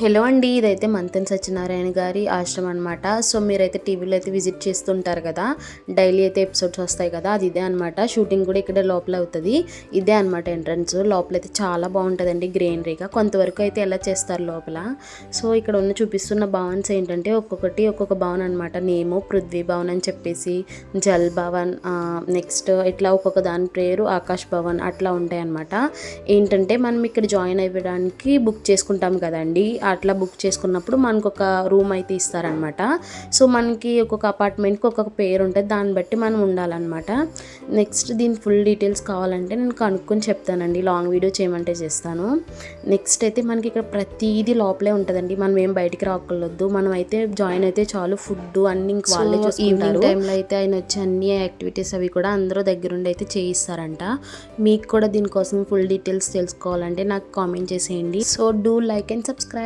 Hello అండి, ఇదైతే మంతెన సత్యనారాయణ గారి ఆశ్రమం అనమాట. సో మీరైతే టీవీలో అయితే విజిట్ చేస్తుంటారు కదా, డైలీ అయితే ఎపిసోడ్స్ వస్తాయి కదా, అది ఇదే అనమాట. షూటింగ్ కూడా ఇక్కడ లోపల అవుతుంది. ఇదే అనమాట ఎంట్రన్స్. లోపల అయితే చాలా బాగుంటుందండి గ్రీనరీగా. కొంతవరకు అయితే ఎలా చేస్తారు లోపల. సో ఇక్కడ ఉన్న చూపిస్తున్న భవన్స్ ఏంటంటే ఒక్కొక్కటి ఒక్కొక్క భవన్ అనమాట. నేము పృథ్వీ భవన్ అని చెప్పేసి, జల్ భవన్, నెక్స్ట్ ఇట్లా ఒక్కొక్క దాని పేరు ఆకాష్ భవన్ అట్లా ఉంటాయి అనమాట. ఏంటంటే మనం ఇక్కడ జాయిన్ అవ్వడానికి బుక్ చేసుకుంటాం కదండి, అట్లా బుక్ చేసుకున్నప్పుడు మనకు ఒక రూమ్ అయితే ఇస్తారనమాట. సో మనకి ఒక్కొక్క అపార్ట్మెంట్కి ఒక్కొక్క పేరు ఉంటుంది, దాన్ని బట్టి మనం ఉండాలన్నమాట. నెక్స్ట్ దీని ఫుల్ డీటెయిల్స్ కావాలంటే నేను కనుక్కొని చెప్తానండి, లాంగ్ వీడియో చేయమంటే చేస్తాను. నెక్స్ట్ అయితే మనకి ఇక్కడ ప్రతిదీ లోపలే ఉంటుందండి, మనం ఏం బయటికి రాకూడదు. మనం అయితే జాయిన్ అయితే చాలు, ఫుడ్ అన్ని ఇంక వాళ్ళే చూసుకుంటారు. ఈవినింగ్ టైంలో అయితే ఆయన వచ్చి అన్ని యాక్టివిటీస్ అవి కూడా అందరూ దగ్గరుండి అయితే చేయిస్తారంట. మీకు కూడా దీనికోసం ఫుల్ డీటెయిల్స్ తెలుసుకోవాలంటే నాకు కామెంట్ చేసేయండి. So do like and subscribe.